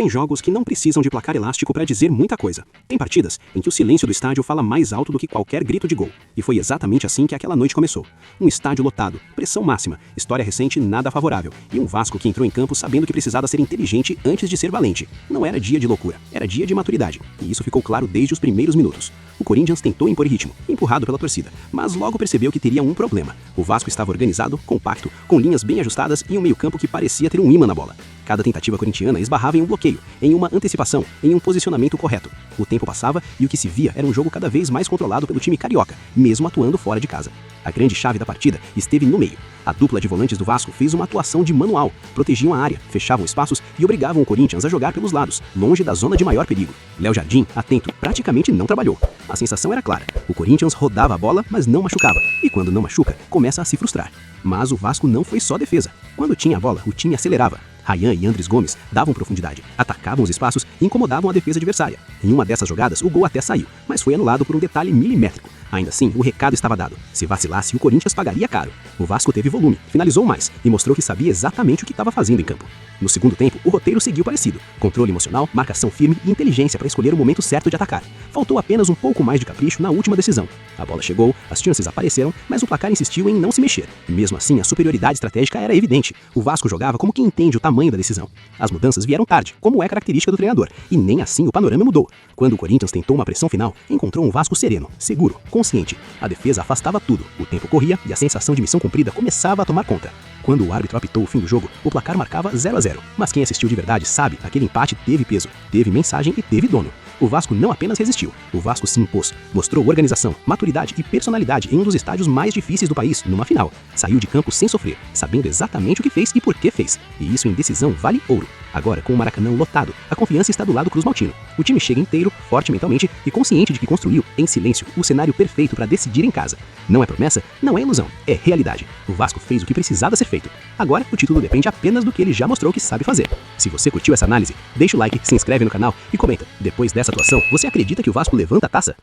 Tem jogos que não precisam de placar elástico para dizer muita coisa. Tem partidas em que o silêncio do estádio fala mais alto do que qualquer grito de gol. E foi exatamente assim que aquela noite começou. Um estádio lotado, pressão máxima, história recente nada favorável. E um Vasco que entrou em campo sabendo que precisava ser inteligente antes de ser valente. Não era dia de loucura, era dia de maturidade. E isso ficou claro desde os primeiros minutos. O Corinthians tentou impor ritmo, empurrado pela torcida, mas logo percebeu que teria um problema. O Vasco estava organizado, compacto, com linhas bem ajustadas e um meio-campo que parecia ter um ímã na bola. Cada tentativa corintiana esbarrava em um bloqueio, em uma antecipação, em um posicionamento correto. O tempo passava e o que se via era um jogo cada vez mais controlado pelo time carioca, mesmo atuando fora de casa. A grande chave da partida esteve no meio. A dupla de volantes do Vasco fez uma atuação de manual, protegiam a área, fechavam espaços e obrigavam o Corinthians a jogar pelos lados, longe da zona de maior perigo. Léo Jardim, atento, praticamente não trabalhou. A sensação era clara, o Corinthians rodava a bola, mas não machucava, e quando não machuca, começa a se frustrar. Mas o Vasco não foi só defesa. Quando tinha a bola, o time acelerava. Rayan e Andres Gomes davam profundidade, atacavam os espaços e incomodavam a defesa adversária. Em uma dessas jogadas, o gol até saiu, mas foi anulado por um detalhe milimétrico. Ainda assim, o recado estava dado. Se vacilasse, o Corinthians pagaria caro. O Vasco teve volume, finalizou mais e mostrou que sabia exatamente o que estava fazendo em campo. No segundo tempo, o roteiro seguiu parecido. Controle emocional, marcação firme e inteligência para escolher o momento certo de atacar. Faltou apenas um pouco mais de capricho na última decisão. A bola chegou, as chances apareceram, mas o placar insistiu em não se mexer. Mesmo assim, a superioridade estratégica era evidente. O Vasco jogava como quem entende o tamanho da decisão. As mudanças vieram tarde, como é característica do treinador, e nem assim o panorama mudou. Quando o Corinthians tentou uma pressão final, encontrou um Vasco sereno, seguro, consciente. A defesa afastava tudo, o tempo corria e a sensação de missão cumprida começava a tomar conta. Quando o árbitro apitou o fim do jogo, o placar marcava 0-0. Mas quem assistiu de verdade sabe, aquele empate teve peso, teve mensagem e teve dono. O Vasco não apenas resistiu, o Vasco se impôs, mostrou organização, maturidade e personalidade em um dos estádios mais difíceis do país, numa final. Saiu de campo sem sofrer, sabendo exatamente o que fez e por que fez. E isso em decisão vale ouro. Agora, com o Maracanã lotado, a confiança está do lado cruz-maltino. O time chega inteiro, forte mentalmente e consciente de que construiu, em silêncio, o cenário perfeito para decidir em casa. Não é promessa, não é ilusão, é realidade. O Vasco fez o que precisava ser feito. Agora, o título depende apenas do que ele já mostrou que sabe fazer. Se você curtiu essa análise, deixa o like, se inscreve no canal e comenta. Depois dessa atuação, você acredita que o Vasco levanta a taça?